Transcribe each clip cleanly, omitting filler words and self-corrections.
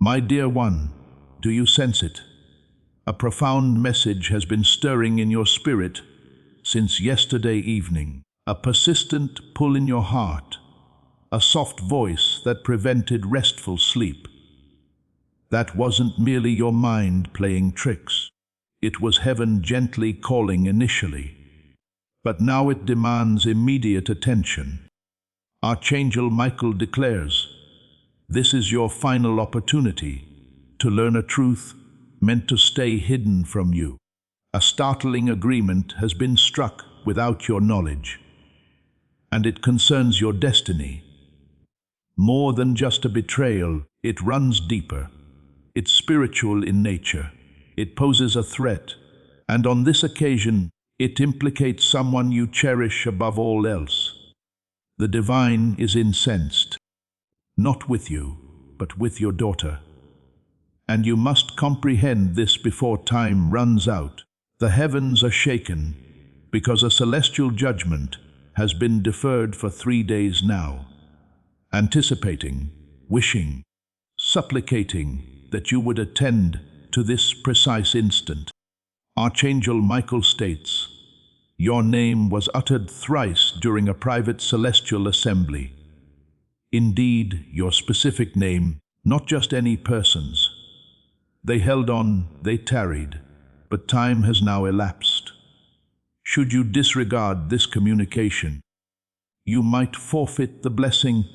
My dear one, do you sense it? A profound message has been stirring in your spirit since yesterday evening. A persistent pull in your heart, a soft voice that prevented restful sleep. That wasn't merely your mind playing tricks. It was heaven gently calling initially. But now it demands immediate attention. Archangel Michael declares, this is your final opportunity to learn a truth meant to stay hidden from you. A startling agreement has been struck without your knowledge, and it concerns your destiny. More than just a betrayal, it runs deeper. It's spiritual in nature. It poses a threat, and on this occasion, it implicates someone you cherish above all else. The divine is incensed, not with you, but with your daughter. And you must comprehend this before time runs out. The heavens are shaken because a celestial judgment has been deferred for 3 days now, anticipating, wishing, supplicating that you would attend to this precise instant. Archangel Michael states, your name was uttered thrice during a private celestial assembly. Indeed, your specific name, not just any person's. They held on, they tarried, but time has now elapsed. Should you disregard this communication, you might forfeit the blessing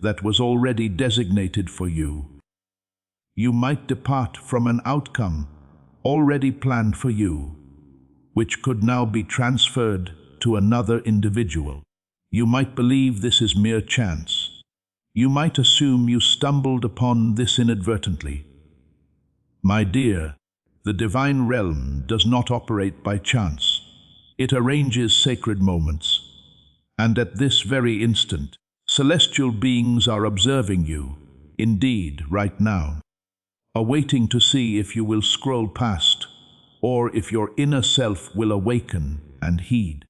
that was already designated for you. You might depart from an outcome already planned for you, which could now be transferred to another individual. You might believe this is mere chance. You might assume you stumbled upon this inadvertently. My dear, the divine realm does not operate by chance. It arranges sacred moments. And at this very instant, celestial beings are observing you, indeed, right now, awaiting to see if you will scroll past, or if your inner self will awaken and heed.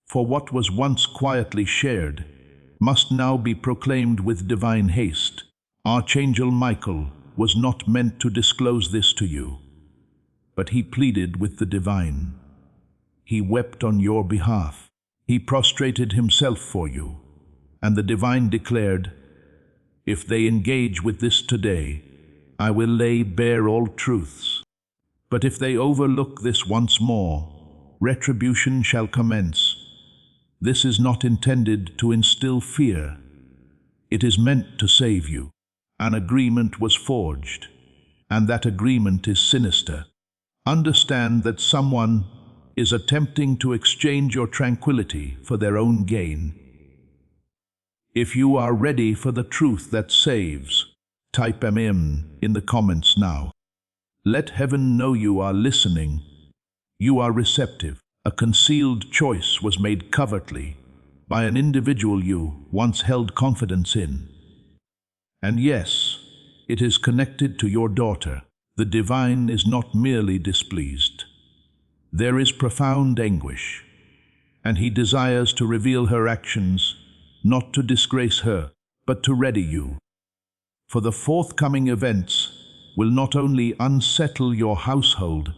For what was once quietly shared must now be proclaimed with divine haste. Archangel Michael was not meant to disclose this to you, but he pleaded with the divine. He wept on your behalf. He prostrated himself for you, and the divine declared, if they engage with this today, I will lay bare all truths. But if they overlook this once more, retribution shall commence. This is not intended to instill fear. It is meant to save you. An agreement was forged, and that agreement is sinister. Understand that someone is attempting to exchange your tranquility for their own gain. If you are ready for the truth that saves, type "Amen" in the comments now. Let heaven know you are listening. You are receptive. A concealed choice was made covertly by an individual you once held confidence in. And yes, it is connected to your daughter. The divine is not merely displeased. There is profound anguish, and he desires to reveal her actions, not to disgrace her, but to ready you. For the forthcoming events will not only unsettle your household,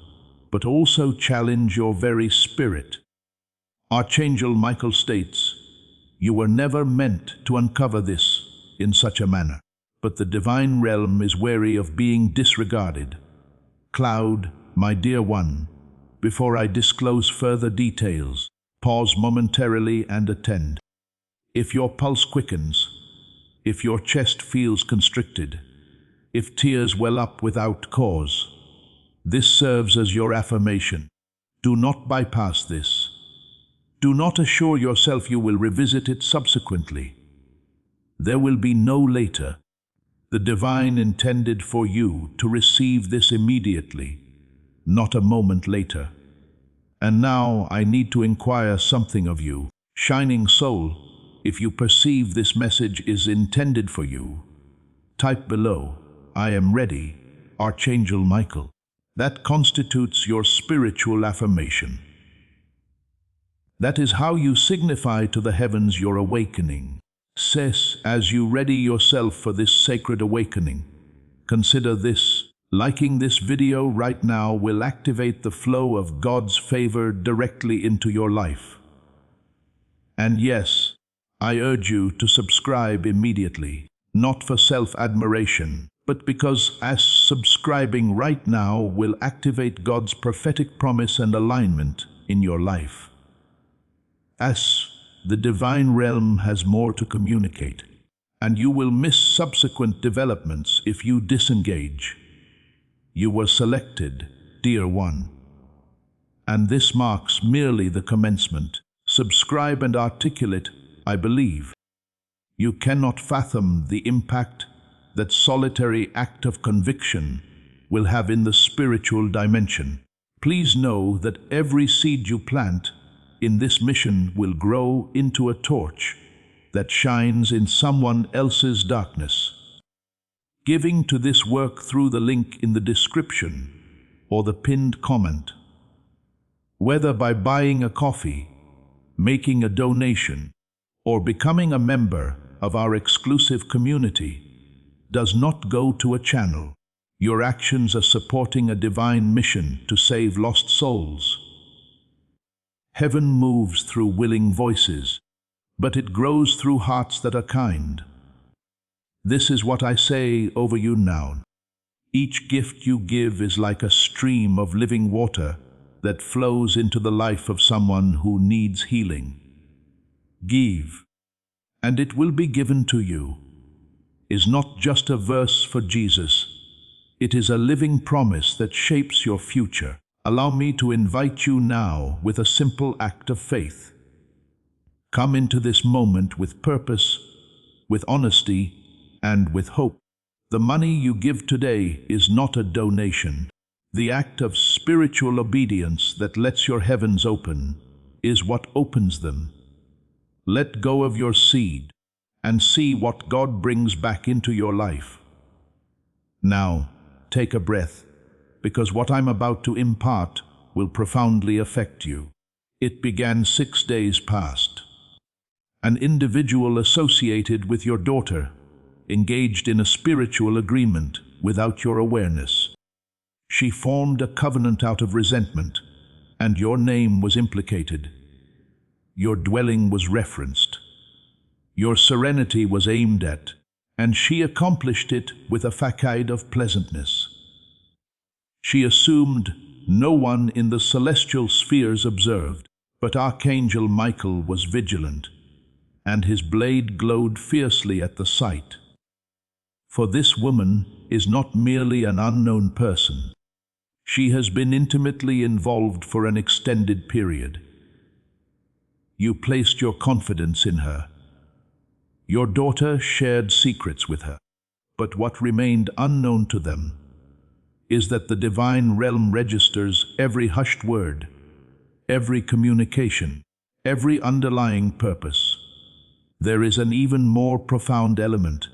but also challenge your very spirit. Archangel Michael states, you were never meant to uncover this in such a manner, but the divine realm is wary of being disregarded. Cloud, my dear one, before I disclose further details, pause momentarily and attend. If your pulse quickens, if your chest feels constricted, if tears well up without cause, this serves as your affirmation. Do not bypass this. Do not assure yourself you will revisit it subsequently. There will be no later. The divine intended for you to receive this immediately, not a moment later. And now I need to inquire something of you. Shining soul, if you perceive this message is intended for you, type below, I am ready, Archangel Michael. That constitutes your spiritual affirmation. That is how you signify to the heavens your awakening. As you ready yourself for this sacred awakening, Consider this. Liking this video right now will activate the flow of God's favor directly into your life. And yes, I urge you to subscribe immediately, not for self-admiration, but because as subscribing right now will activate God's prophetic promise and alignment in your life. As the divine realm has more to communicate, and you will miss subsequent developments if you disengage. You were selected, dear one. And this marks merely the commencement. Subscribe and articulate, I believe. You cannot fathom the impact that solitary act of conviction will have in the spiritual dimension. Please know that every seed you plant in this mission will grow into a torch that shines in someone else's darkness. Giving to this work through the link in the description or the pinned comment, whether by buying a coffee, making a donation, or becoming a member of our exclusive community, does not go to a channel. Your actions are supporting a divine mission to save lost souls. Heaven moves through willing voices, but it grows through hearts that are kind. This is what I say over you now. Each gift you give is like a stream of living water that flows into the life of someone who needs healing. Give, and it will be given to you, is not just a verse for Jesus. It is a living promise that shapes your future. Allow me to invite you now with a simple act of faith. Come into this moment with purpose, with honesty, and with hope. The money you give today is not a donation. The act of spiritual obedience that lets your heavens open is what opens them. Let go of your seed and see what God brings back into your life. Now, take a breath, because what I'm about to impart will profoundly affect you. It began 6 days past. An individual associated with your daughter engaged in a spiritual agreement without your awareness. She formed a covenant out of resentment, and your name was implicated. Your dwelling was referenced. Your serenity was aimed at, and she accomplished it with a facade of pleasantness. She assumed no one in the celestial spheres observed, but Archangel Michael was vigilant, and his blade glowed fiercely at the sight. For this woman is not merely an unknown person. She has been intimately involved for an extended period. You placed your confidence in her. Your daughter shared secrets with her, but what remained unknown to them is that the divine realm registers every hushed word, every communication, every underlying purpose. There is an even more profound element.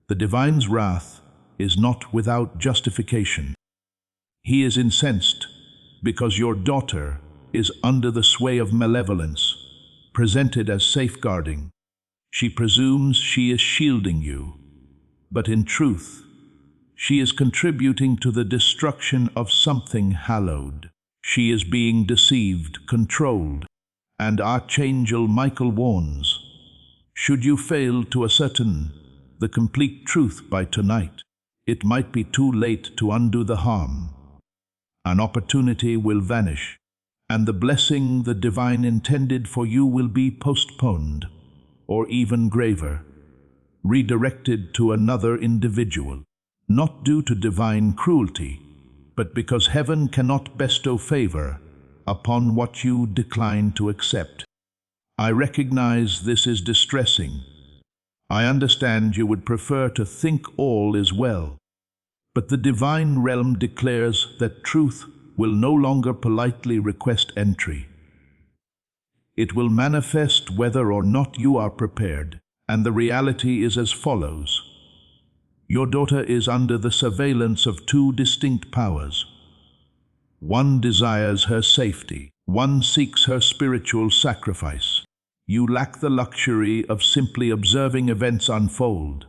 The divine's wrath is not without justification. He is incensed because your daughter is under the sway of malevolence, presented as safeguarding. She presumes she is shielding you, but in truth, she is contributing to the destruction of something hallowed. She is being deceived, controlled, and Archangel Michael warns, should you fail to ascertain the complete truth by tonight, it might be too late to undo the harm. An opportunity will vanish, and the blessing the divine intended for you will be postponed, or even graver, redirected to another individual, not due to divine cruelty, but because heaven cannot bestow favor upon what you decline to accept. I recognize this is distressing. I understand you would prefer to think all is well, but the divine realm declares that truth will no longer politely request entry. It will manifest whether or not you are prepared, and the reality is as follows. Your daughter is under the surveillance of two distinct powers. One desires her safety, one seeks her spiritual sacrifice. You lack the luxury of simply observing events unfold.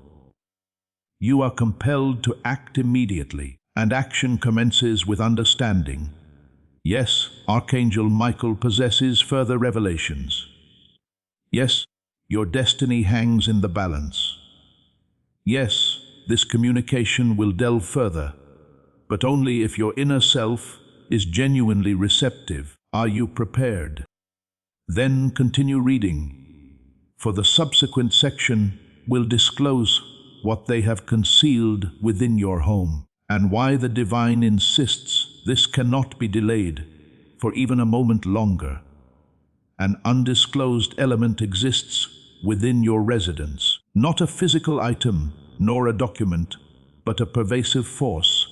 You are compelled to act immediately, and action commences with understanding. Yes, Archangel Michael possesses further revelations. Yes, your destiny hangs in the balance. Yes, this communication will delve further, but only if your inner self is genuinely receptive. Are you prepared? Then continue reading, for the subsequent section will disclose what they have concealed within your home, and why the divine insists this cannot be delayed for even a moment longer. An undisclosed element exists within your residence, not a physical item nor a document, but a pervasive force.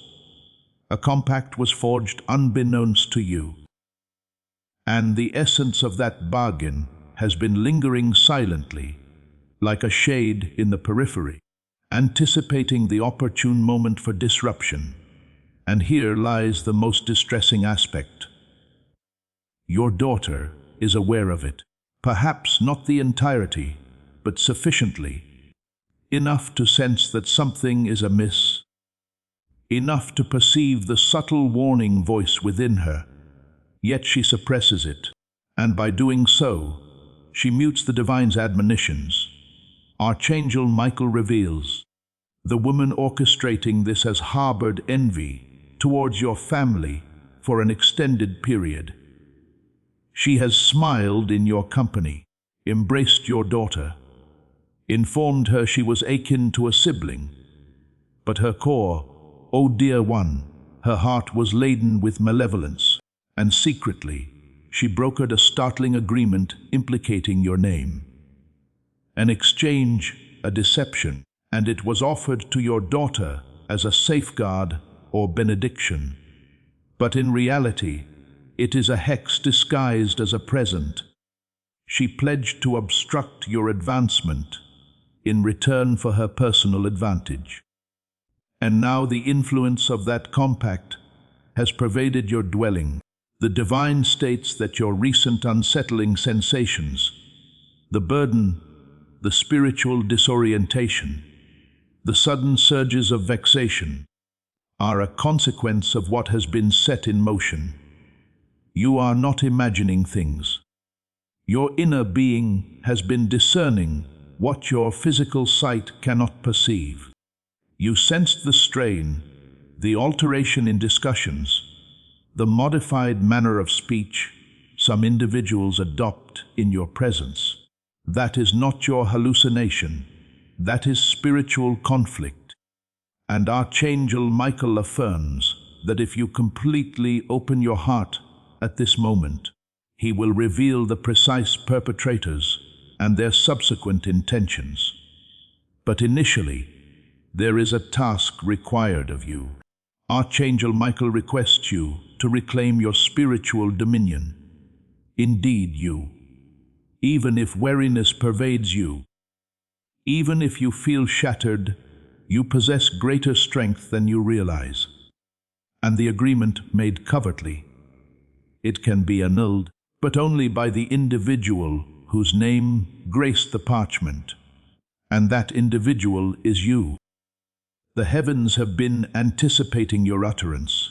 A compact was forged unbeknownst to you, and the essence of that bargain has been lingering silently, like a shade in the periphery, anticipating the opportune moment for disruption. And here lies the most distressing aspect. Your daughter is aware of it, perhaps not the entirety, but sufficiently, enough to sense that something is amiss, enough to perceive the subtle warning voice within her. Yet she suppresses it, and by doing so, she mutes the divine's admonitions. Archangel Michael reveals, the woman orchestrating this has harbored envy towards your family for an extended period. She has smiled in your company, embraced your daughter, informed her she was akin to a sibling, but her core, oh dear one, her heart was laden with malevolence, and secretly she brokered a startling agreement implicating your name. An exchange, a deception, and it was offered to your daughter as a safeguard or benediction. But in reality, it is a hex disguised as a present. She pledged to obstruct your advancement in return for her personal advantage. And now the influence of that compact has pervaded your dwelling. The divine states that your recent unsettling sensations, the burden, the spiritual disorientation, the sudden surges of vexation, are a consequence of what has been set in motion. You are not imagining things. Your inner being has been discerning what your physical sight cannot perceive. You sensed the strain, the alteration in discussions, the modified manner of speech some individuals adopt in your presence. That is not your hallucination. That is spiritual conflict. And Archangel Michael affirms that if you completely open your heart at this moment, he will reveal the precise perpetrators and their subsequent intentions. But initially, there is a task required of you. Archangel Michael requests you to reclaim your spiritual dominion. Indeed, even if weariness pervades you, even if you feel shattered, you possess greater strength than you realize. And the agreement made covertly, it can be annulled, but only by the individual whose name graced the parchment. And that individual is you. The heavens have been anticipating your utterance,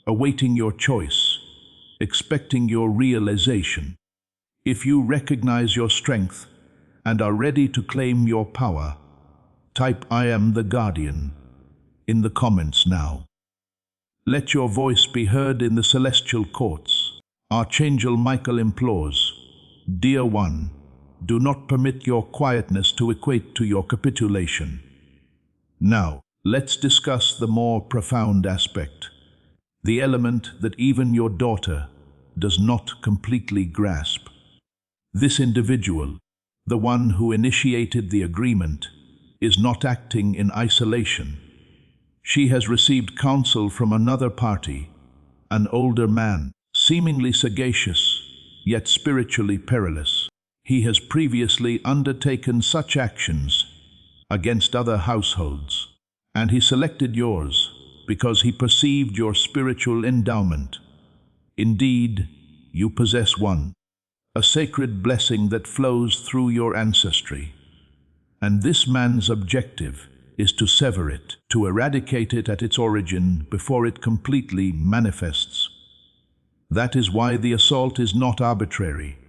awaiting your choice, expecting your realization. If you recognize your strength and are ready to claim your power, type "I am the guardian" in the comments now. Let your voice be heard in the celestial courts. Archangel Michael implores, dear one, do not permit your quietness to equate to your capitulation. Now, let's discuss the more profound aspect, the element that even your daughter does not completely grasp. This individual, the one who initiated the agreement, is not acting in isolation. She has received counsel from another party, an older man, seemingly sagacious, yet spiritually perilous. He has previously undertaken such actions against other households, and he selected yours because he perceived your spiritual endowment. Indeed, you possess one, a sacred blessing that flows through your ancestry. And this man's objective is to sever it, to eradicate it at its origin before it completely manifests. That is why the assault is not arbitrary.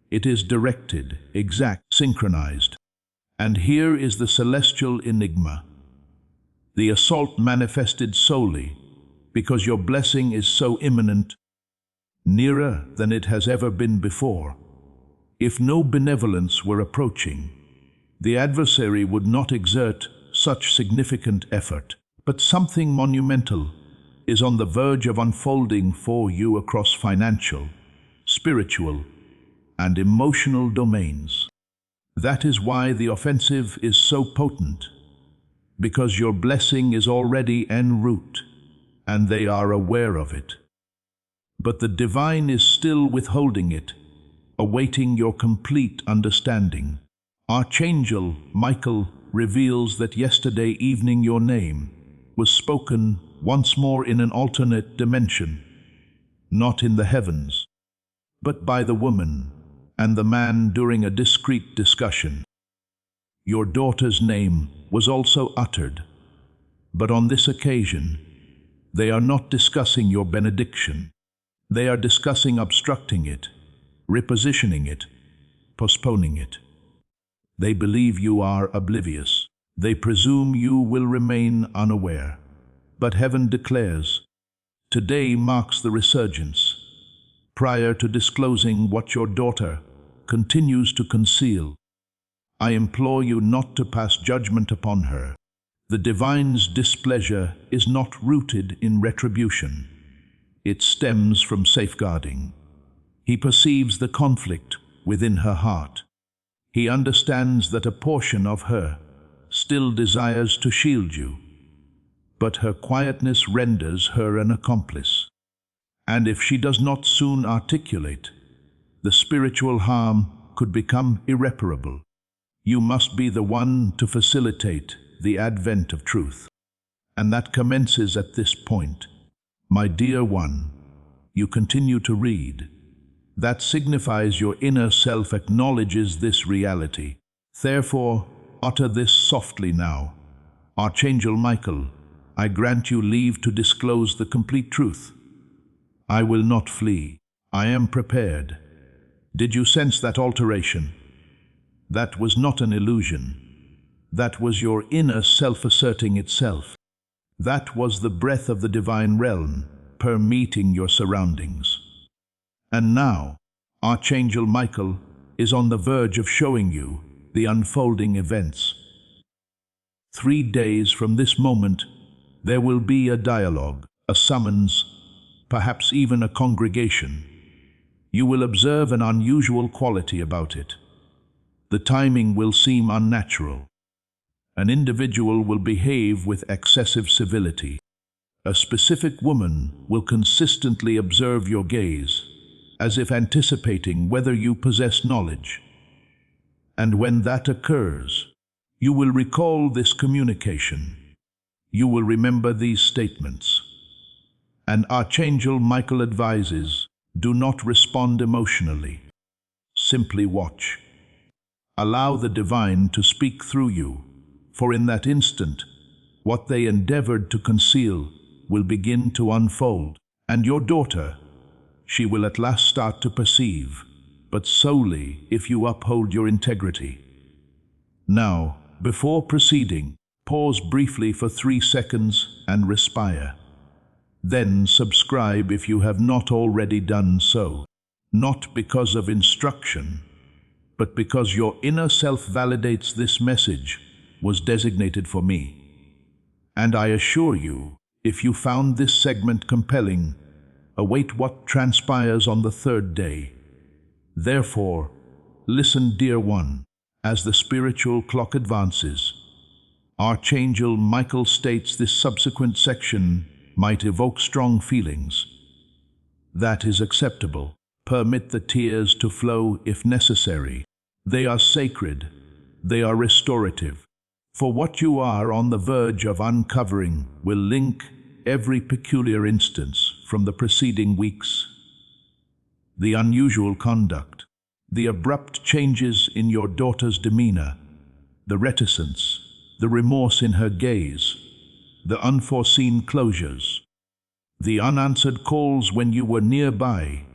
It is directed, exact, synchronized. And here is the celestial enigma. The assault manifested solely because your blessing is so imminent, nearer than it has ever been before. If no benevolence were approaching, the adversary would not exert such significant effort. But something monumental is on the verge of unfolding for you across financial, spiritual, and emotional domains. That is why the offensive is so potent, because your blessing is already en route, and they are aware of it. But the divine is still withholding it, awaiting your complete understanding. Archangel Michael reveals that yesterday evening your name was spoken once more in an alternate dimension, not in the heavens, but by the woman and the man during a discreet discussion. Your daughter's name was also uttered, but on this occasion, they are not discussing your benediction. They are discussing obstructing it, repositioning it, postponing it. They believe you are oblivious. They presume you will remain unaware. But heaven declares, today marks the resurgence. Prior to disclosing what your daughter continues to conceal, I implore you not to pass judgment upon her. The divine's displeasure is not rooted in retribution. It stems from safeguarding. He perceives the conflict within her heart. He understands that a portion of her still desires to shield you, but her quietness renders her an accomplice. And if she does not soon articulate, the spiritual harm could become irreparable. You must be the one to facilitate the advent of truth. And that commences at this point. My dear one, you continue to read. That signifies your inner self acknowledges this reality. Therefore, utter this softly now. Archangel Michael, I grant you leave to disclose the complete truth. I will not flee. I am prepared. Did you sense that alteration? That was not an illusion. That was your inner self asserting itself. That was the breath of the divine realm permeating your surroundings. And now, Archangel Michael is on the verge of showing you the unfolding events. 3 days from this moment, there will be a dialogue, a summons, perhaps even a congregation. You will observe an unusual quality about it. The timing will seem unnatural. An individual will behave with excessive civility. A specific woman will consistently observe your gaze, as if anticipating whether you possess knowledge. And when that occurs, you will recall this communication. You will remember these statements. And Archangel Michael advises, do not respond emotionally. Simply watch. Allow the divine to speak through you, for in that instant, what they endeavored to conceal will begin to unfold. And your daughter, she will at last start to perceive, but solely if you uphold your integrity. Now, before proceeding, pause briefly for 3 seconds and respire. Then subscribe if you have not already done so, not because of instruction, but because your inner self validates this message was designated for me. And I assure you, if you found this segment compelling, await what transpires on the 3rd day. Therefore, listen, dear one, as the spiritual clock advances. Archangel Michael states this subsequent section might evoke strong feelings. That is acceptable. Permit the tears to flow if necessary. They are sacred. They are restorative. For what you are on the verge of uncovering will link every peculiar instance from the preceding weeks. The unusual conduct, the abrupt changes in your daughter's demeanor, the reticence, the remorse in her gaze, the unforeseen closures, the unanswered calls when you were nearby,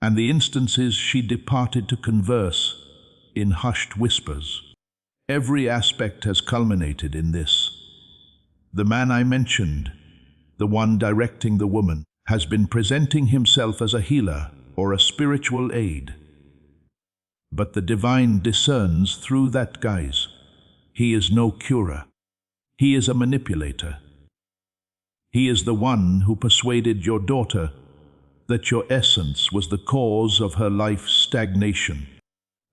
and the instances she departed to converse in hushed whispers. Every aspect has culminated in this. The man I mentioned, the one directing the woman, has been presenting himself as a healer or a spiritual aid. But the divine discerns through that guise. He is no curer. He is a manipulator. He is the one who persuaded your daughter that your essence was the cause of her life's stagnation,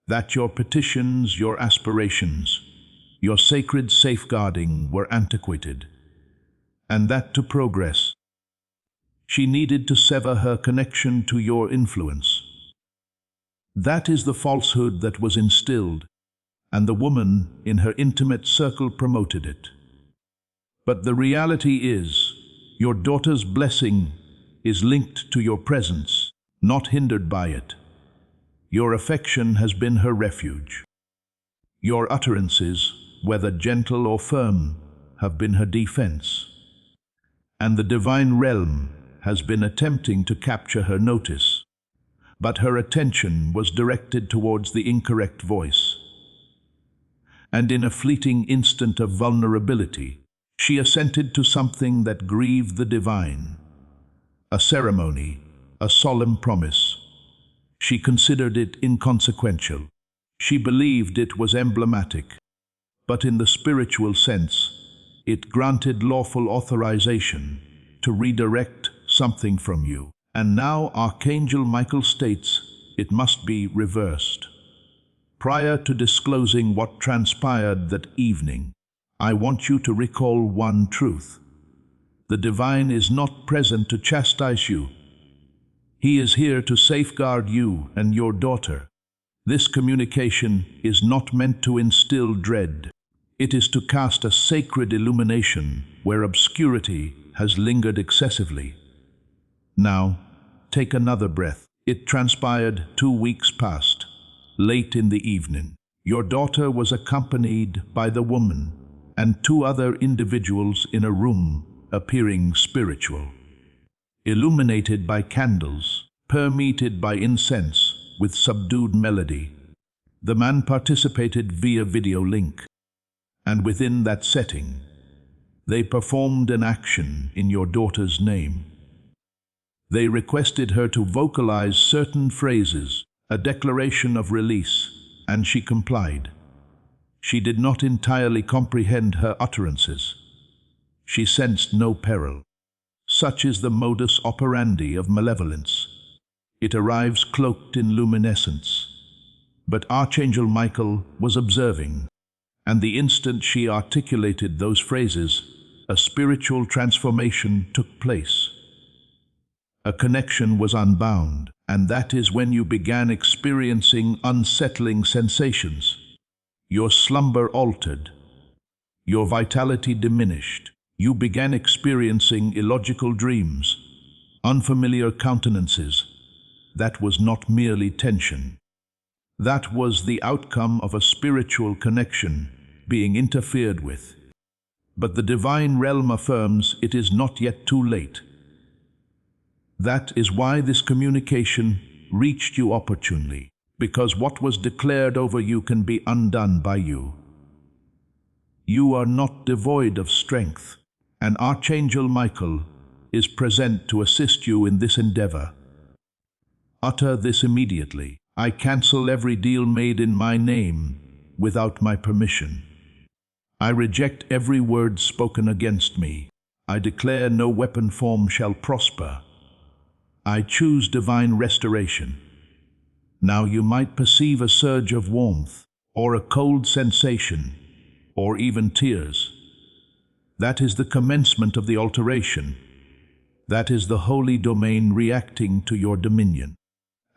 that your petitions, your aspirations, your sacred safeguarding were antiquated, and that to progress, she needed to sever her connection to your influence. That is the falsehood that was instilled, and the woman in her intimate circle promoted it. But the reality is, your daughter's blessing is linked to your presence, not hindered by it. Your affection has been her refuge. Your utterances, whether gentle or firm, have been her defense. And the divine realm has been attempting to capture her notice, but her attention was directed towards the incorrect voice. And in a fleeting instant of vulnerability, she assented to something that grieved the divine. A ceremony, a solemn promise. She considered it inconsequential. She believed it was emblematic. But in the spiritual sense, it granted lawful authorization to redirect something from you. And now Archangel Michael states it must be reversed. Prior to disclosing what transpired that evening, I want you to recall one truth. The divine is not present to chastise you. He is here to safeguard you and your daughter. This communication is not meant to instill dread. It is to cast a sacred illumination where obscurity has lingered excessively. Now, take another breath. It transpired 2 weeks past, late in the evening. Your daughter was accompanied by the woman and 2 other individuals in a room appearing spiritual, illuminated by candles, permeated by incense with subdued melody. The man participated via video link, and within that setting, they performed an action in your daughter's name. They requested her to vocalize certain phrases, a declaration of release, and she complied. She did not entirely comprehend her utterances. She sensed no peril. Such is the modus operandi of malevolence. It arrives cloaked in luminescence. But Archangel Michael was observing, and the instant she articulated those phrases, a spiritual transformation took place. A connection was unbound, and that is when you began experiencing unsettling sensations. Your slumber altered. Your vitality diminished. You began experiencing illogical dreams, unfamiliar countenances. That was not merely tension. That was the outcome of a spiritual connection being interfered with. But the divine realm affirms it is not yet too late. That is why this communication reached you opportunely, because what was declared over you can be undone by you. You are not devoid of strength, and Archangel Michael is present to assist you in this endeavor. Utter this immediately. I cancel every deal made in my name without my permission. I reject every word spoken against me. I declare no weapon formed shall prosper. I choose divine restoration. Now you might perceive a surge of warmth, or a cold sensation, or even tears. That is the commencement of the alteration. That is the holy domain reacting to your dominion.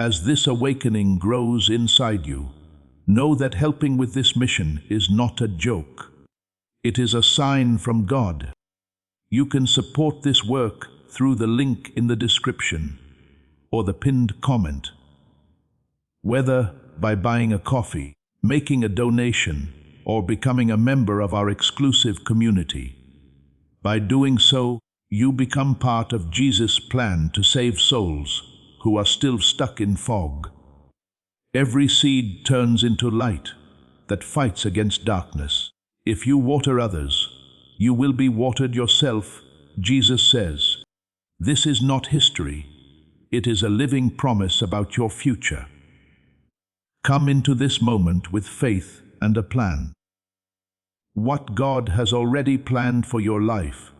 As this awakening grows inside you, know that helping with this mission is not a joke. It is a sign from God. You can support this work through the link in the description or the pinned comment. Whether by buying a coffee, making a donation, or becoming a member of our exclusive community. By doing so, you become part of Jesus' plan to save souls who are still stuck in fog. Every seed turns into light that fights against darkness. If you water others, you will be watered yourself, Jesus says. This is not history. It is a living promise about your future. Come into this moment with faith and a plan. What God has already planned for your life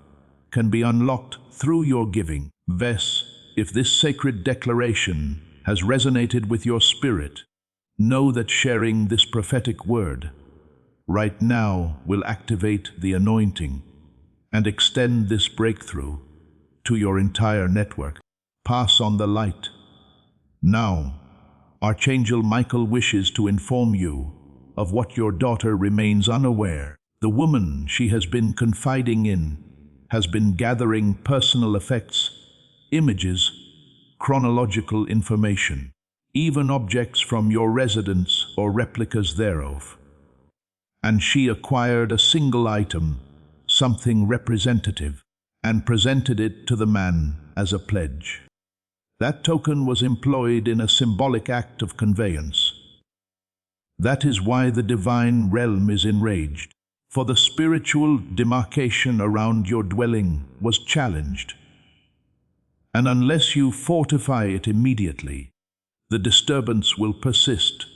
can be unlocked through your giving. If this sacred declaration has resonated with your spirit, know that sharing this prophetic word right now will activate the anointing and extend this breakthrough to your entire network. Pass on the light. Now, Archangel Michael wishes to inform you of what your daughter remains unaware. The woman she has been confiding in has been gathering personal effects, images, chronological information, even objects from your residence or replicas thereof. And she acquired a single item, something representative, and presented it to the man as a pledge. That token was employed in a symbolic act of conveyance. That is why the divine realm is enraged, for the spiritual demarcation around your dwelling was challenged. And unless you fortify it immediately, the disturbance will persist.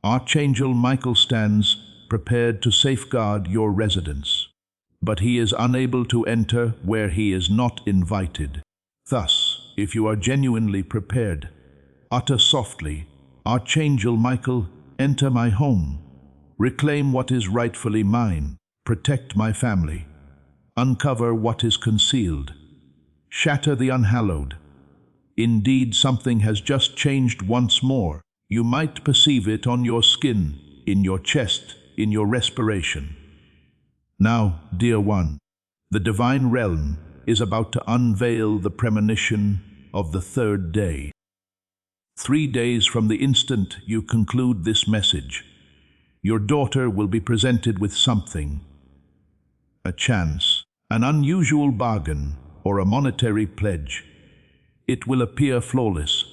Archangel Michael stands prepared to safeguard your residence, but he is unable to enter where he is not invited. Thus, if you are genuinely prepared, utter softly, Archangel Michael, enter my home, reclaim what is rightfully mine, protect my family, uncover what is concealed, shatter the unhallowed. Indeed, something has just changed once more. You might perceive it on your skin, in your chest, in your respiration. Now, dear one, the divine realm is about to unveil the premonition of the third day. 3 days from the instant you conclude this message, your daughter will be presented with something, a chance, an unusual bargain, or a monetary pledge. It will appear flawless,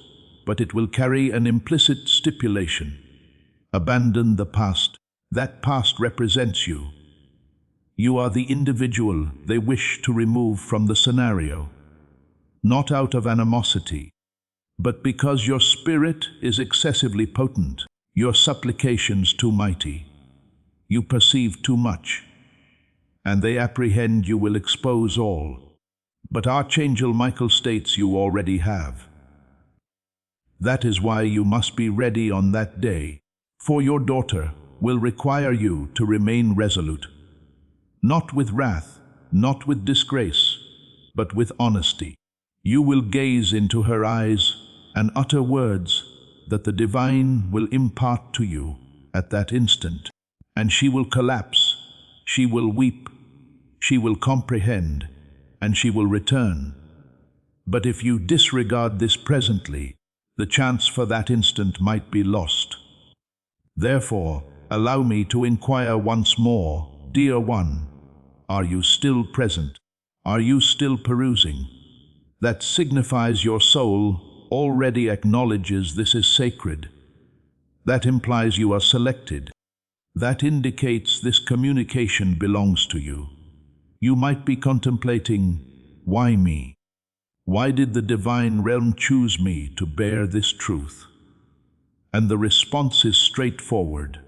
but it will carry an implicit stipulation. Abandon the past. That past represents you. You are the individual they wish to remove from the scenario, not out of animosity, but because your spirit is excessively potent, your supplications too mighty. You perceive too much, and they apprehend you will expose all. But Archangel Michael states you already have. That is why you must be ready on that day, for your daughter will require you to remain resolute, not with wrath, not with disgrace, but with honesty. You will gaze into her eyes and utter words that the divine will impart to you at that instant, and she will collapse, she will weep, she will comprehend, and she will return. But if you disregard this presently, the chance for that instant might be lost. Therefore, allow me to inquire once more, dear one, are you still present? Are you still perusing? That signifies your soul already acknowledges this is sacred. That implies you are selected. That indicates this communication belongs to you. You might be contemplating, why me? Why did the divine realm choose me to bear this truth? And the response is straightforward.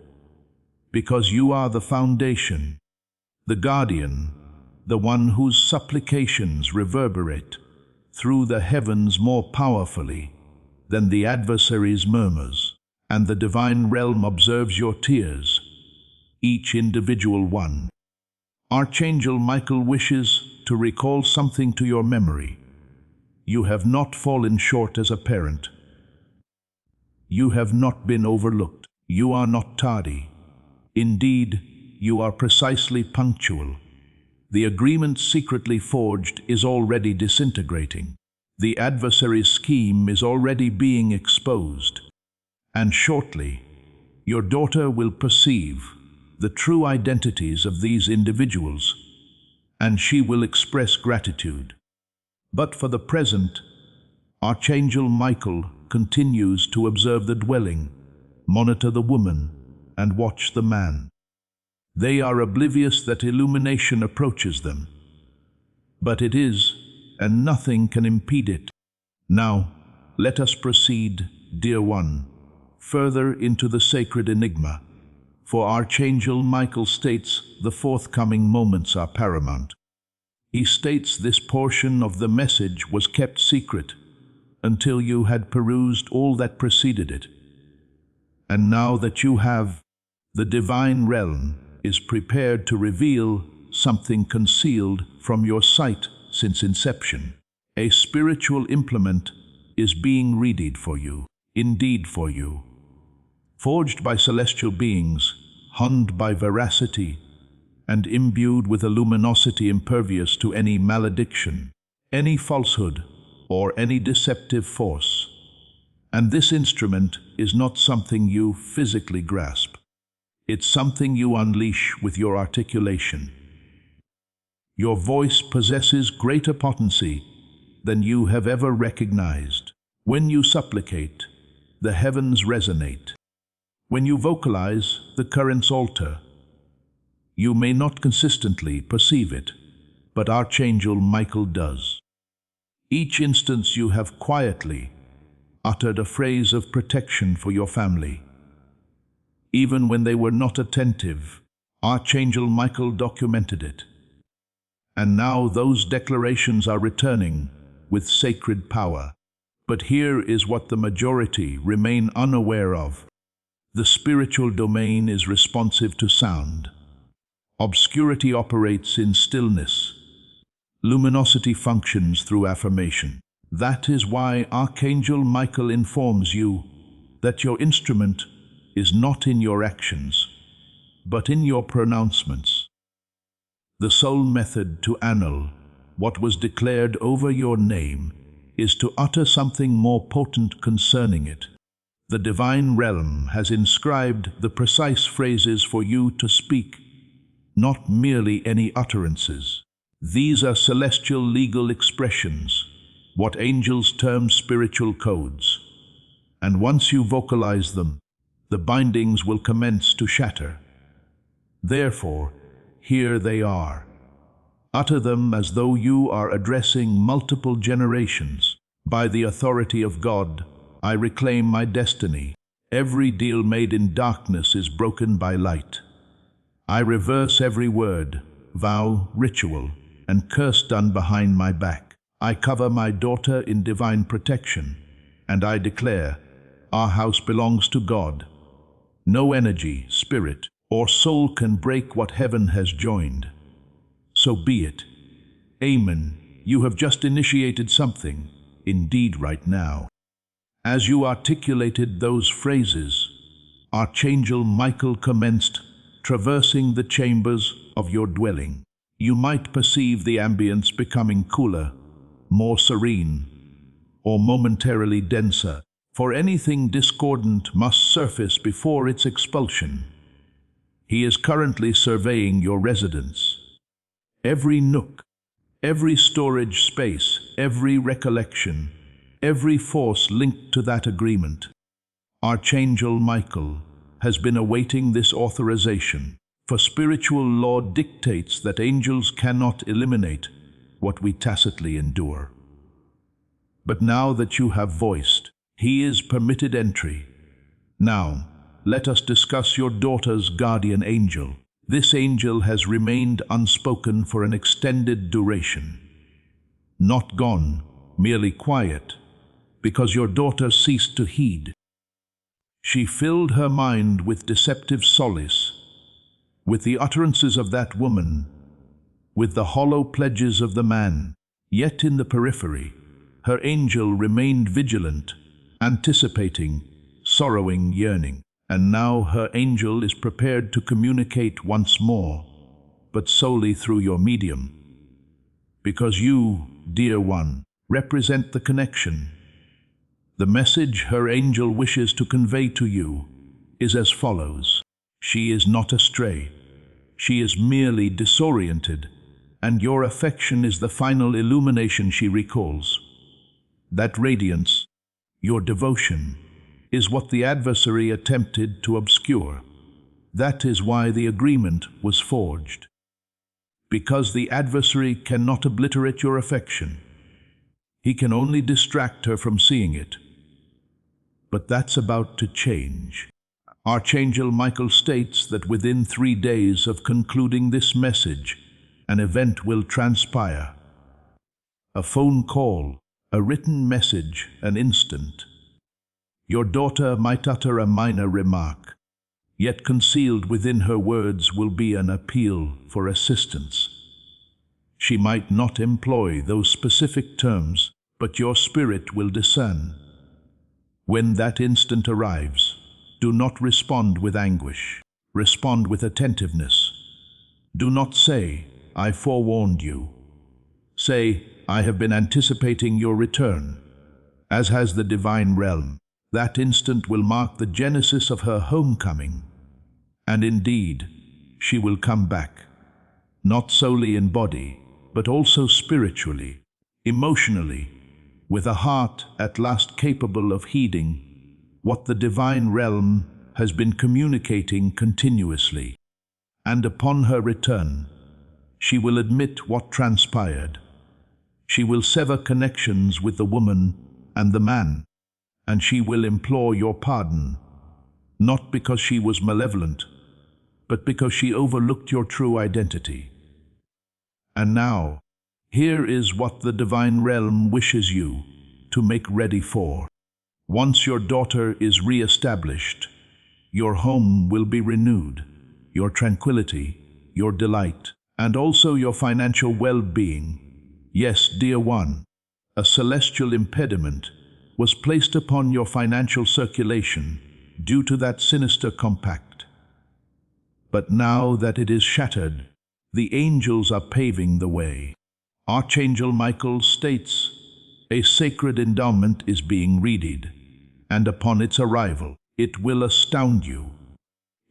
Because you are the foundation, the guardian, the one whose supplications reverberate through the heavens more powerfully than the adversary's murmurs, and the divine realm observes your tears, each individual one. Archangel Michael wishes to recall something to your memory. You have not fallen short as a parent. You have not been overlooked. You are not tardy. Indeed, you are precisely punctual. The agreement secretly forged is already disintegrating. The adversary's scheme is already being exposed. And shortly, your daughter will perceive the true identities of these individuals, and she will express gratitude. But for the present, Archangel Michael continues to observe the dwelling, monitor the woman, and watch the man. They are oblivious that illumination approaches them, but it is, and nothing can impede it. Now, let us proceed, dear one, further into the sacred enigma, for Archangel Michael states the forthcoming moments are paramount. He states this portion of the message was kept secret until you had perused all that preceded it. And now that you have, the divine realm is prepared to reveal something concealed from your sight since inception. A spiritual implement is being readied for you, indeed for you. Forged by celestial beings, honed by veracity, and imbued with a luminosity impervious to any malediction, any falsehood, or any deceptive force. And this instrument is not something you physically grasp. It's something you unleash with your articulation. Your voice possesses greater potency than you have ever recognized. When you supplicate, the heavens resonate. When you vocalize, the currents alter. You may not consistently perceive it, but Archangel Michael does. Each instance you have quietly uttered a phrase of protection for your family. Even when they were not attentive, Archangel Michael documented it. And now those declarations are returning with sacred power. But here is what the majority remain unaware of. The spiritual domain is responsive to sound. Obscurity operates in stillness. Luminosity functions through affirmation. That is why Archangel Michael informs you that your instrument is not in your actions, but in your pronouncements. The sole method to annul what was declared over your name is to utter something more potent concerning it. The divine realm has inscribed the precise phrases for you to speak, not merely any utterances. These are celestial legal expressions, what angels term spiritual codes. And once you vocalize them, the bindings will commence to shatter. Therefore, here they are. Utter them as though you are addressing multiple generations. By the authority of God, I reclaim my destiny. Every deal made in darkness is broken by light. I reverse every word, vow, ritual, and curse done behind my back. I cover my daughter in divine protection, and I declare, our house belongs to God. No energy, spirit, or soul can break what heaven has joined. So be it. Amen. You have just initiated something, indeed right now. As you articulated those phrases, Archangel Michael commenced traversing the chambers of your dwelling. You might perceive the ambience becoming cooler, more serene, or momentarily denser, for anything discordant must surface before its expulsion. He is currently surveying your residence. Every nook, every storage space, every recollection, every force linked to that agreement. Archangel Michael has been awaiting this authorization, for spiritual law dictates that angels cannot eliminate what we tacitly endure. But now that you have voiced, he is permitted entry. Now, let us discuss your daughter's guardian angel. This angel has remained unspoken for an extended duration. Not gone, merely quiet, because your daughter ceased to heed. She filled her mind with deceptive solace, with the utterances of that woman, with the hollow pledges of the man. Yet in the periphery, her angel remained vigilant, anticipating, sorrowing, yearning. And now her angel is prepared to communicate once more, but solely through your medium. Because you, dear one, represent the connection. The message her angel wishes to convey to you is as follows. She is not astray. She is merely disoriented, and your affection is the final illumination she recalls. That radiance, your devotion, is what the adversary attempted to obscure. That is why the agreement was forged. Because the adversary cannot obliterate your affection. He can only distract her from seeing it. But that's about to change. Archangel Michael states that within 3 days of concluding this message, an event will transpire. A phone call, a written message, an instant. Your daughter might utter a minor remark, yet concealed within her words will be an appeal for assistance. She might not employ those specific terms, but your spirit will discern. When that instant arrives, do not respond with anguish. Respond with attentiveness. Do not say, "I forewarned you." Say, "I have been anticipating your return," as has the divine realm. That instant will mark the genesis of her homecoming. And indeed, she will come back, not solely in body, but also spiritually, emotionally, with a heart at last capable of heeding what the divine realm has been communicating continuously. And upon her return, she will admit what transpired. She will sever connections with the woman and the man, and she will implore your pardon, not because she was malevolent, but because she overlooked your true identity. And now, here is what the divine realm wishes you to make ready for. Once your daughter is re-established, your home will be renewed, your tranquility, your delight, and also your financial well-being. Yes, dear one, a celestial impediment was placed upon your financial circulation due to that sinister compact. But now that it is shattered, the angels are paving the way. Archangel Michael states, a sacred endowment is being readied, and upon its arrival, it will astound you.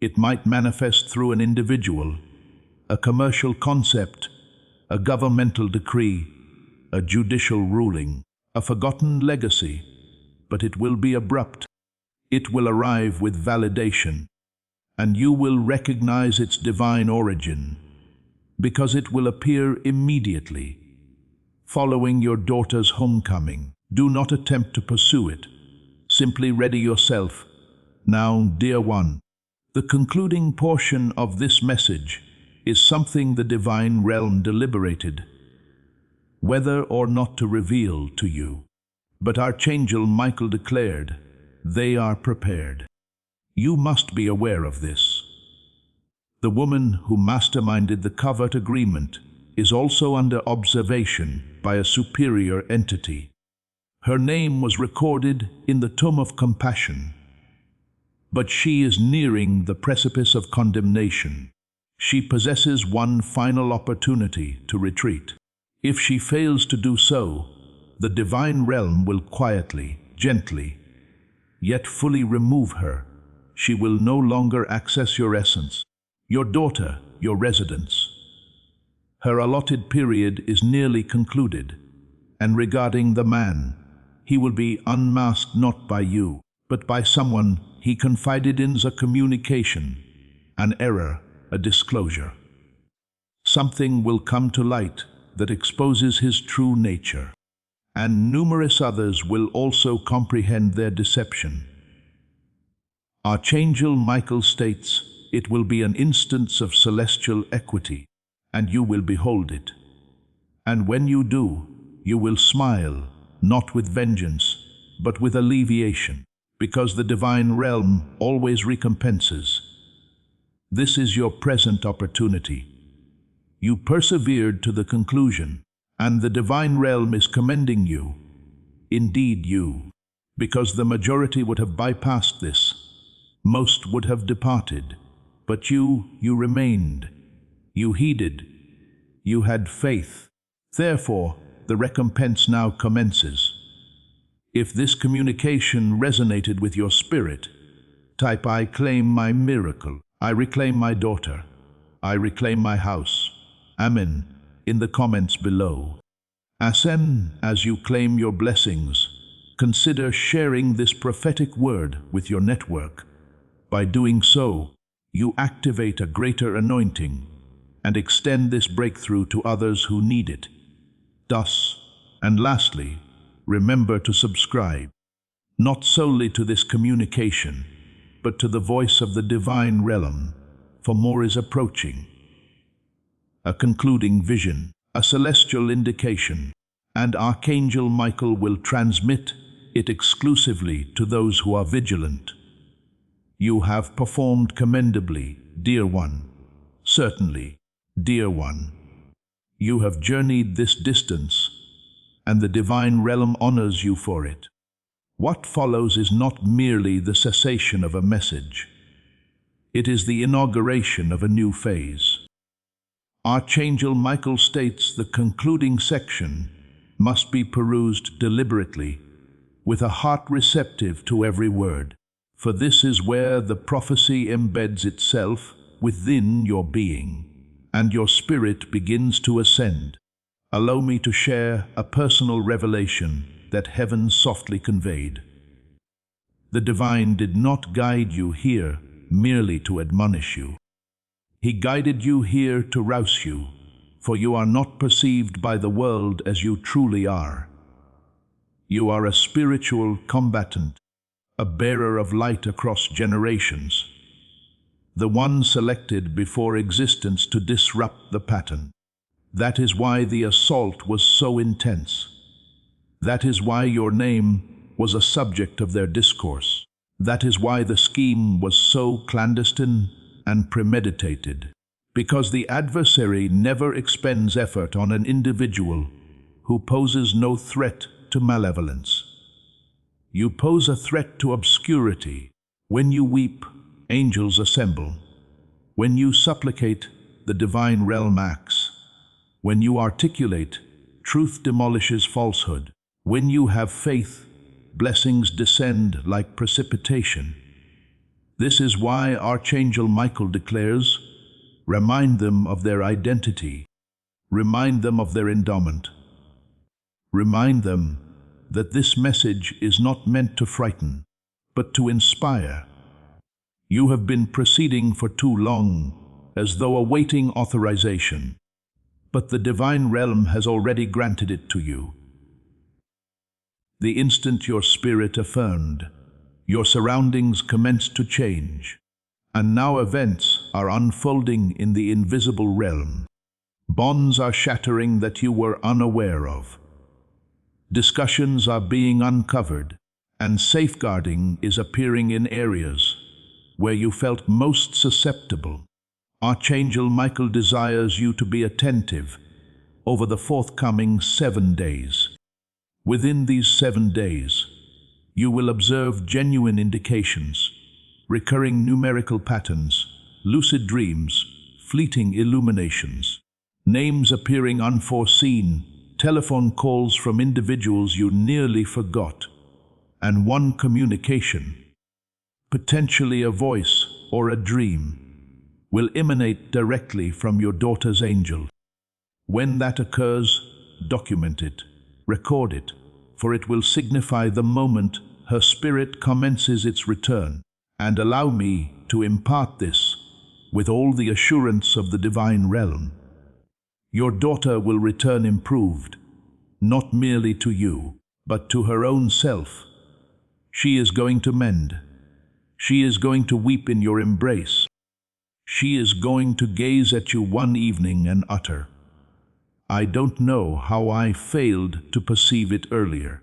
It might manifest through an individual, a commercial concept, a governmental decree, a judicial ruling, a forgotten legacy, but it will be abrupt. It will arrive with validation, and you will recognize its divine origin, because it will appear immediately. Following your daughter's homecoming, do not attempt to pursue it. Simply ready yourself. Now, dear one, the concluding portion of this message is something the divine realm deliberated, whether or not to reveal to you. But Archangel Michael declared, they are prepared. You must be aware of this. The woman who masterminded the covert agreement is also under observation by a superior entity. Her name was recorded in the Tome of Compassion, but she is nearing the precipice of condemnation. She possesses one final opportunity to retreat. If she fails to do so, the divine realm will quietly, gently, yet fully remove her. She will no longer access your essence, your daughter, your residence. Her allotted period is nearly concluded, and regarding the man, he will be unmasked not by you, but by someone he confided in as a communication, an error, a disclosure. Something will come to light that exposes his true nature, and numerous others will also comprehend their deception. Archangel Michael states, it will be an instance of celestial equity, and you will behold it. And when you do, you will smile, not with vengeance, but with alleviation, because the divine realm always recompenses. This is your present opportunity. You persevered to the conclusion, and the divine realm is commending you. Indeed you, because the majority would have bypassed this. Most would have departed, but you remained. You heeded. You had faith. Therefore, the recompense now commences. If this communication resonated with your spirit, type "I claim my miracle." I reclaim my daughter. I reclaim my house. Amen. In the comments below. As you claim your blessings, consider sharing this prophetic word with your network. By doing so, you activate a greater anointing and extend this breakthrough to others who need it. Thus, and lastly, remember to subscribe, not solely to this communication, but to the voice of the divine realm, for more is approaching. A concluding vision, a celestial indication, and Archangel Michael will transmit it exclusively to those who are vigilant. You have performed commendably, dear one. Certainly, dear one. You have journeyed this distance, and the divine realm honors you for it. What follows is not merely the cessation of a message. It is the inauguration of a new phase. Archangel Michael states the concluding section must be perused deliberately, with a heart receptive to every word, for this is where the prophecy embeds itself within your being, and your spirit begins to ascend. Allow me to share a personal revelation that heaven softly conveyed. The divine did not guide you here merely to admonish you. He guided you here to rouse you, for you are not perceived by the world as you truly are. You are a spiritual combatant, a bearer of light across generations, the one selected before existence to disrupt the pattern. That is why the assault was so intense. That is why your name was a subject of their discourse. That is why the scheme was so clandestine and premeditated. Because the adversary never expends effort on an individual who poses no threat to malevolence. You pose a threat to obscurity. When you weep, angels assemble. When you supplicate, the divine realm acts. When you articulate, truth demolishes falsehood. When you have faith, blessings descend like precipitation. This is why Archangel Michael declares, remind them of their identity. Remind them of their endowment. Remind them that this message is not meant to frighten, but to inspire. You have been proceeding for too long, as though awaiting authorization, but the divine realm has already granted it to you. The instant your spirit affirmed, your surroundings commenced to change, and now events are unfolding in the invisible realm. Bonds are shattering that you were unaware of. Discussions are being uncovered, and safeguarding is appearing in areas where you felt most susceptible. Archangel Michael desires you to be attentive over the forthcoming 7 days. Within these 7 days, you will observe genuine indications, recurring numerical patterns, lucid dreams, fleeting illuminations, names appearing unforeseen, telephone calls from individuals you nearly forgot, and one communication, potentially a voice or a dream, will emanate directly from your daughter's angel. When that occurs, document it, record it, for it will signify the moment her spirit commences its return, and allow me to impart this with all the assurance of the divine realm. Your daughter will return improved, not merely to you, but to her own self. She is going to mend. She is going to weep in your embrace. She is going to gaze at you one evening and utter, I don't know how I failed to perceive it earlier.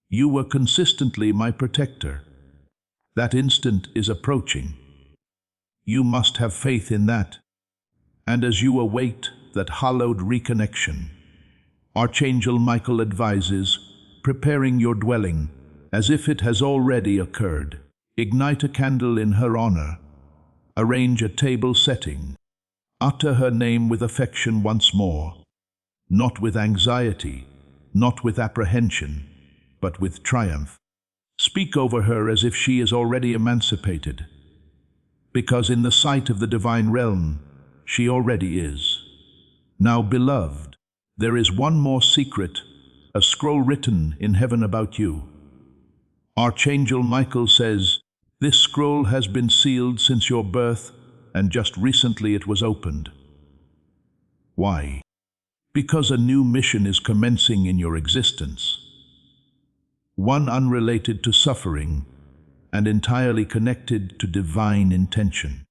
You were consistently my protector. That instant is approaching. You must have faith in that. And as you await that hallowed reconnection, Archangel Michael advises, preparing your dwelling as if it has already occurred. Ignite a candle in her honor. Arrange a table setting. Utter her name with affection once more. Not with anxiety, not with apprehension, but with triumph. Speak over her as if she is already emancipated. because in the sight of the divine realm, she already is. Now, beloved, there is one more secret, a scroll written in heaven about you. Archangel Michael says, "This scroll has been sealed since your birth, and just recently it was opened." Why? Because a new mission is commencing in your existence. One unrelated to suffering and entirely connected to divine intention.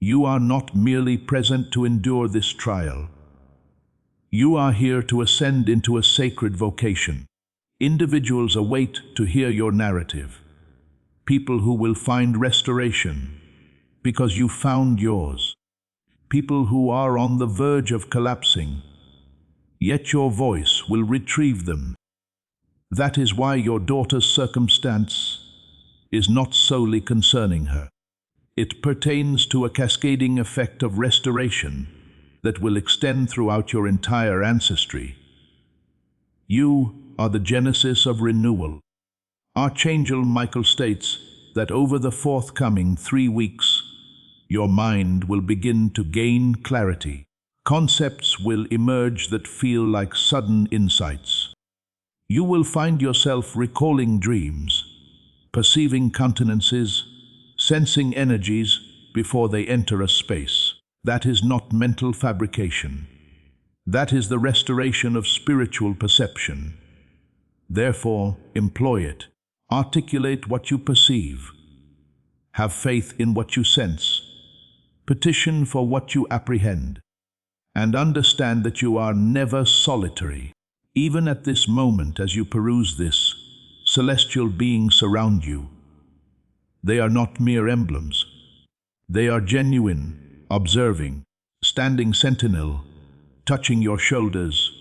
You are not merely present to endure this trial. You are here to ascend into a sacred vocation. Individuals await to hear your narrative. People who will find restoration because you found yours. People who are on the verge of collapsing, yet your voice will retrieve them. That is why your daughter's circumstance is not solely concerning her. It pertains to a cascading effect of restoration that will extend throughout your entire ancestry. You are the genesis of renewal. Archangel Michael states that over the forthcoming 3 weeks, your mind will begin to gain clarity. Concepts will emerge that feel like sudden insights. You will find yourself recalling dreams, perceiving countenances, sensing energies before they enter a space. That is not mental fabrication. That is the restoration of spiritual perception. Therefore, employ it. Articulate what you perceive. Have faith in what you sense. Petition for what you apprehend. And understand that you are never solitary. Even at this moment, as you peruse this, celestial beings surround you. They are not mere emblems. They are genuine, observing, standing sentinel, touching your shoulders,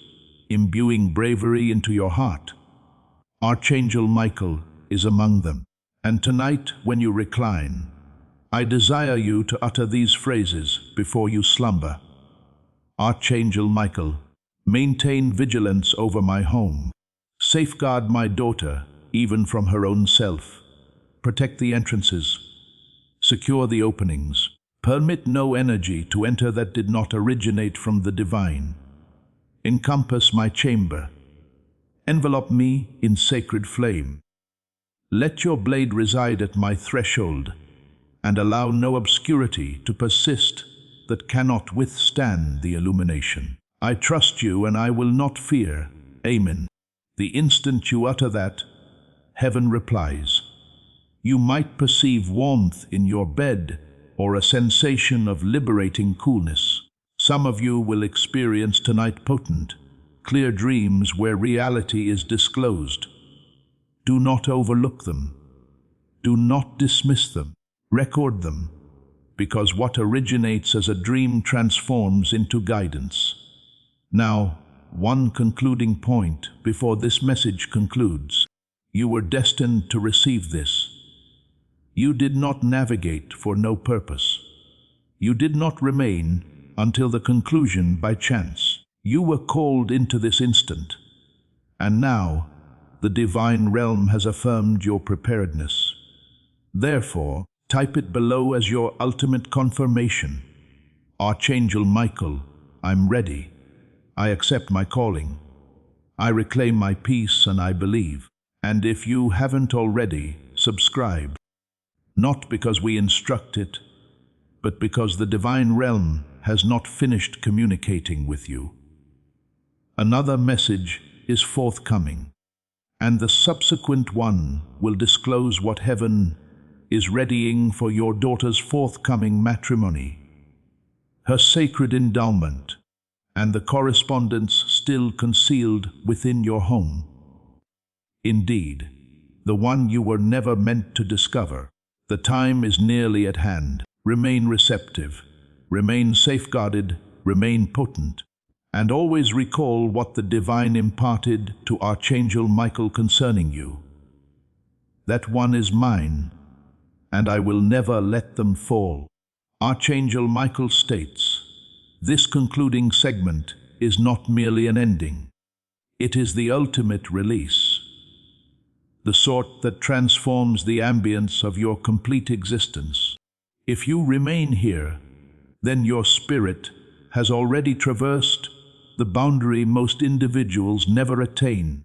imbuing bravery into your heart. Archangel Michael is among them. And tonight, when you recline, I desire you to utter these phrases before you slumber. Archangel Michael, maintain vigilance over my home. Safeguard my daughter, even from her own self. Protect the entrances. Secure the openings. Permit no energy to enter that did not originate from the divine. Encompass my chamber. Envelop me in sacred flame. Let your blade reside at my threshold, and allow no obscurity to persist that cannot withstand the illumination. I trust you and I will not fear. Amen. The instant you utter that, heaven replies. You might perceive warmth in your bed or a sensation of liberating coolness. Some of you will experience tonight potent, clear dreams where reality is disclosed. Do not overlook them. Do not dismiss them. Record them, because what originates as a dream transforms into guidance. Now, one concluding point before this message concludes. You were destined to receive this. You did not navigate for no purpose. You did not remain until the conclusion by chance. You were called into this instant, and now the divine realm has affirmed your preparedness. Therefore, type it below as your ultimate confirmation. Archangel Michael, I'm ready. I accept my calling. I reclaim my peace and I believe. And if you haven't already, subscribe. Not because we instruct it, but because the divine realm has not finished communicating with you. Another message is forthcoming, and the subsequent one will disclose what heaven is readying for your daughter's forthcoming matrimony, her sacred endowment, and the correspondence still concealed within your home. Indeed, the one you were never meant to discover. The time is nearly at hand. Remain receptive, remain safeguarded, remain potent, and always recall what the divine imparted to Archangel Michael concerning you. That one is mine, and I will never let them fall. Archangel Michael states, this concluding segment is not merely an ending. It is the ultimate release, the sort that transforms the ambience of your complete existence. If you remain here, then your spirit has already traversed the boundary most individuals never attain,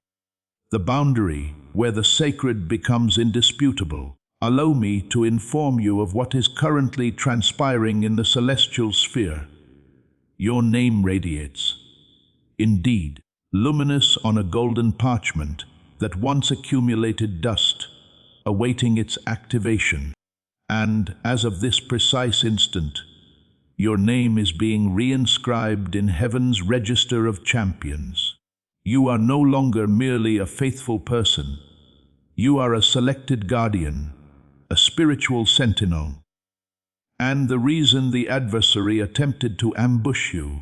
the boundary where the sacred becomes indisputable. Allow me to inform you of what is currently transpiring in the celestial sphere. Your name radiates, indeed, luminous on a golden parchment that once accumulated dust, awaiting its activation. And, as of this precise instant, your name is being reinscribed in heaven's register of champions. You are no longer merely a faithful person. You are a selected guardian, a spiritual sentinel. And the reason the adversary attempted to ambush you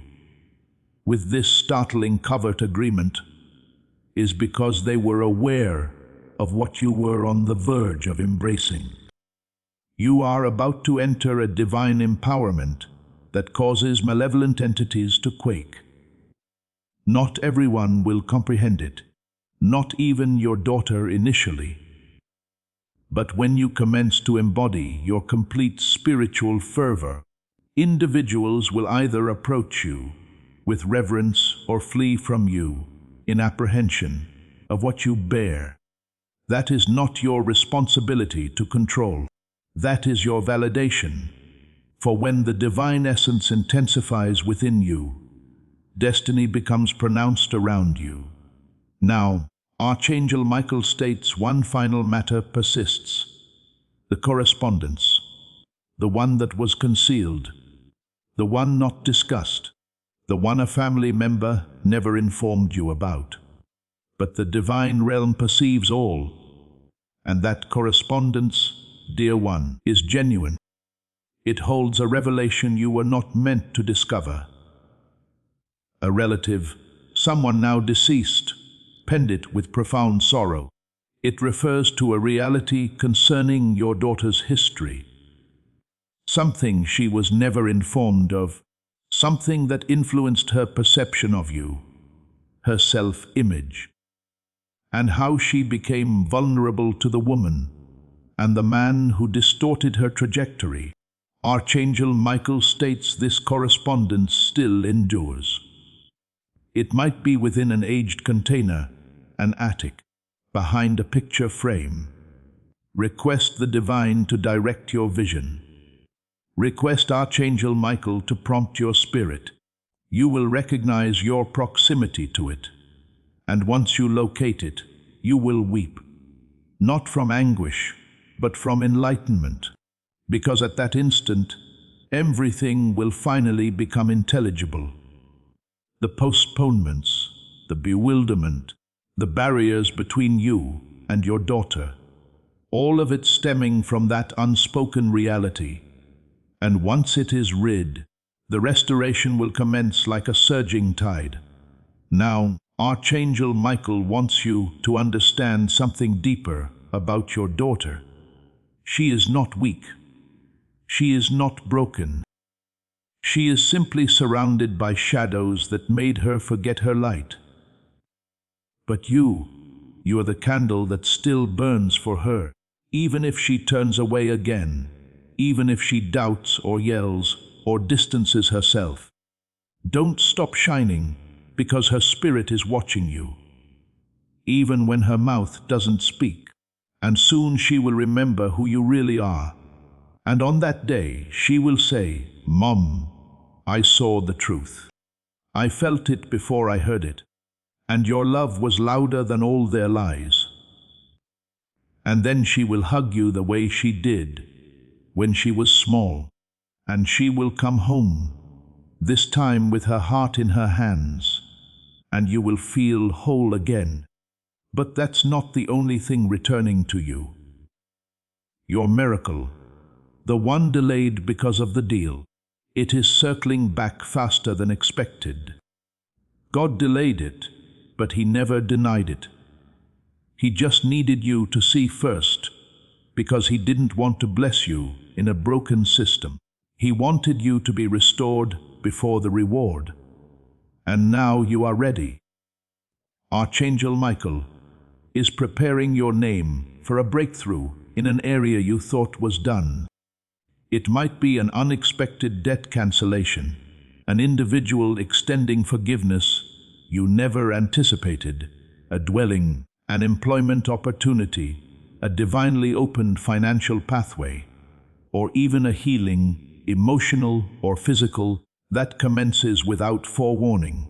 with this startling covert agreement is because they were aware of what you were on the verge of embracing. You are about to enter a divine empowerment that causes malevolent entities to quake. Not everyone will comprehend it, not even your daughter initially. But when you commence to embody your complete spiritual fervor, individuals will either approach you with reverence or flee from you in apprehension of what you bear. That is not your responsibility to control. That is your validation. For when the divine essence intensifies within you, destiny becomes pronounced around you. Now, Archangel Michael states one final matter persists. The correspondence. The one that was concealed. The one not discussed. The one a family member never informed you about. But the divine realm perceives all. And that correspondence, dear one, is genuine. It holds a revelation you were not meant to discover. A relative, someone now deceased, penned it with profound sorrow. It refers to a reality concerning your daughter's history. Something she was never informed of, something that influenced her perception of you, her self-image, and how she became vulnerable to the woman and the man who distorted her trajectory. Archangel Michael states this correspondence still endures. It might be within an aged container, an attic, behind a picture frame. Request the divine to direct your vision. Request Archangel Michael to prompt your spirit. You will recognize your proximity to it. And once you locate it, you will weep. Not from anguish, but from enlightenment. Because at that instant, everything will finally become intelligible. The postponements, the bewilderment, the barriers between you and your daughter, all of it stemming from that unspoken reality. And once it is rid, the restoration will commence like a surging tide. Now, Archangel Michael wants you to understand something deeper about your daughter. She is not weak. She is not broken. She is simply surrounded by shadows that made her forget her light. But you are the candle that still burns for her, even if she turns away again, even if she doubts or yells or distances herself. Don't stop shining, because her spirit is watching you, even when her mouth doesn't speak. And soon she will remember who you really are. And on that day, she will say, "Mom, I saw the truth. I felt it before I heard it. And your love was louder than all their lies." And then she will hug you the way she did when she was small. And she will come home, this time with her heart in her hands. And you will feel whole again. But that's not the only thing returning to you. Your miracle, the one delayed because of the deal, it is circling back faster than expected. God delayed it, but He never denied it. He just needed you to see first, because He didn't want to bless you in a broken system. He wanted you to be restored before the reward. And now you are ready. Archangel Michael is preparing your name for a breakthrough in an area you thought was done. It might be an unexpected debt cancellation, an individual extending forgiveness you never anticipated, a dwelling, an employment opportunity, a divinely opened financial pathway, or even a healing, emotional or physical, that commences without forewarning.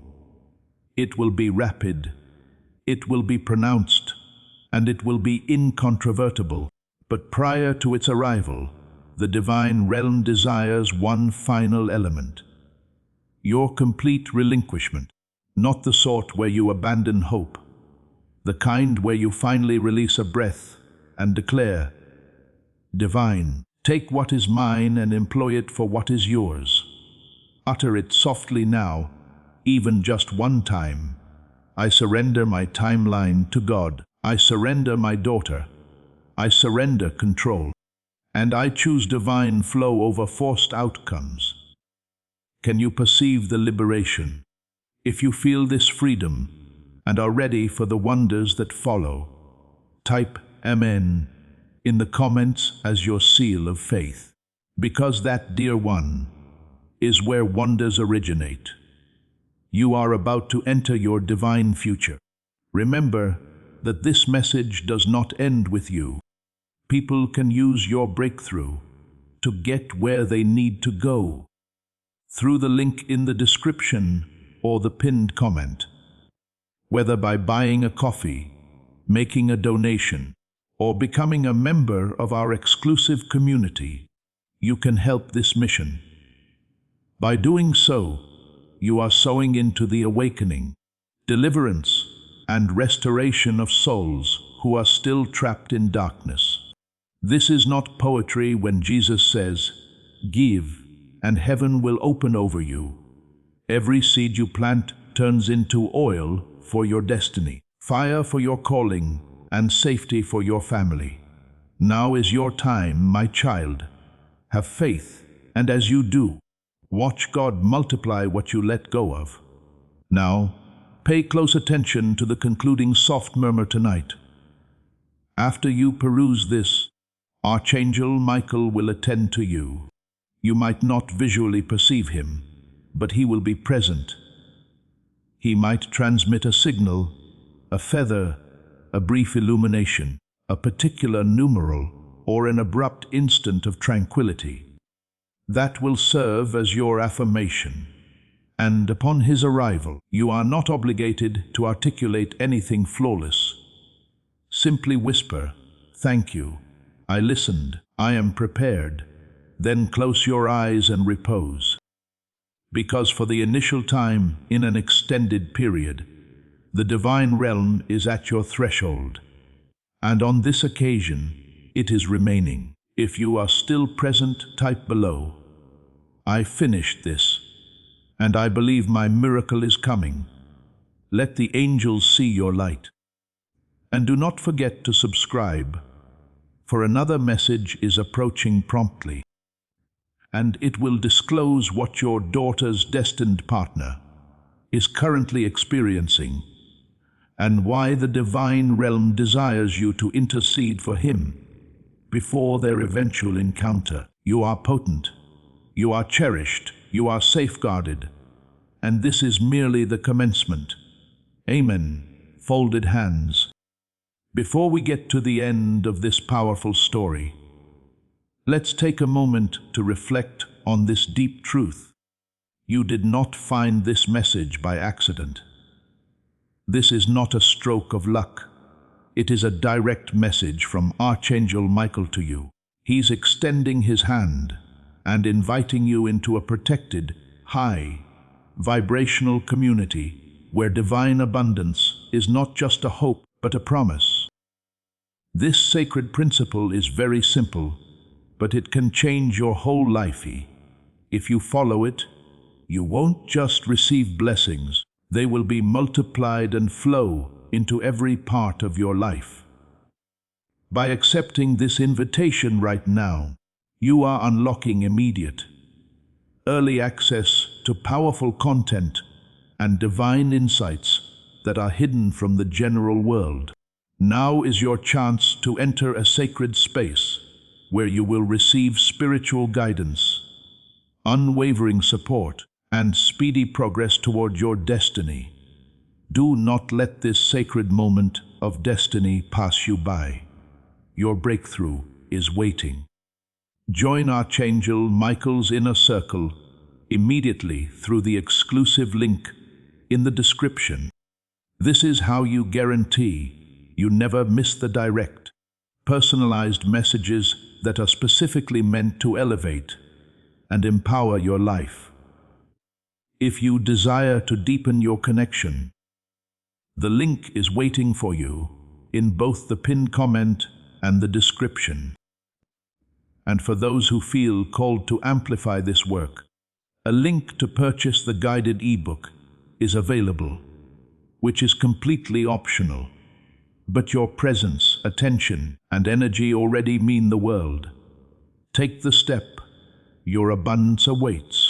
It will be rapid, it will be pronounced, and it will be incontrovertible. But prior to its arrival, the divine realm desires one final element: your complete relinquishment, not the sort where you abandon hope, the kind where you finally release a breath and declare, "Divine, take what is mine and employ it for what is yours." Utter it softly now, even just one time. I surrender my timeline to God. I surrender my daughter. I surrender control. And I choose divine flow over forced outcomes. Can you perceive the liberation? If you feel this freedom and are ready for the wonders that follow, type Amen in the comments as your seal of faith. Because that, dear one, is where wonders originate. You are about to enter your divine future. Remember that this message does not end with you. People can use your breakthrough to get where they need to go through the link in the description or the pinned comment. Whether by buying a coffee, making a donation, or becoming a member of our exclusive community, you can help this mission. By doing so, you are sowing into the awakening, deliverance, and restoration of souls who are still trapped in darkness. This is not poetry when Jesus says, "Give, and heaven will open over you." Every seed you plant turns into oil for your destiny, fire for your calling, and safety for your family. Now is your time, my child. Have faith, and as you do, watch God multiply what you let go of. Now, pay close attention to the concluding soft murmur tonight. After you peruse this, Archangel Michael will attend to you. You might not visually perceive him, but he will be present. He might transmit a signal, a feather, a brief illumination, a particular numeral, or an abrupt instant of tranquility. That will serve as your affirmation. And upon his arrival, you are not obligated to articulate anything flawless. Simply whisper, "Thank you. I listened. I am prepared." Then close your eyes and repose. Because for the initial time in an extended period, the divine realm is at your threshold. And on this occasion, it is remaining. If you are still present, type below, "I finished this, and I believe my miracle is coming." Let the angels see your light. And do not forget to subscribe, for another message is approaching promptly, and it will disclose what your daughter's destined partner is currently experiencing, and why the divine realm desires you to intercede for him before their eventual encounter. You are potent, you are cherished, you are safeguarded, and this is merely the commencement. Amen. Folded hands. Before we get to the end of this powerful story, let's take a moment to reflect on this deep truth. You did not find this message by accident. This is not a stroke of luck. It is a direct message from Archangel Michael to you. He's extending his hand and inviting you into a protected, high, vibrational community where divine abundance is not just a hope but a promise. This sacred principle is very simple, but it can change your whole life. If you follow it, you won't just receive blessings, they will be multiplied and flow into every part of your life. By accepting this invitation right now, you are unlocking immediate, early access to powerful content and divine insights that are hidden from the general world. Now is your chance to enter a sacred space where you will receive spiritual guidance, unwavering support, and speedy progress toward your destiny. Do not let this sacred moment of destiny pass you by. Your breakthrough is waiting. Join Archangel Michael's inner circle immediately through the exclusive link in the description. This is how you guarantee you never miss the direct, personalized messages that are specifically meant to elevate and empower your life. If you desire to deepen your connection, the link is waiting for you in both the pinned comment and the description. And for those who feel called to amplify this work, a link to purchase the guided ebook is available, which is completely optional. But your presence, attention, and energy already mean the world. Take the step. Your abundance awaits.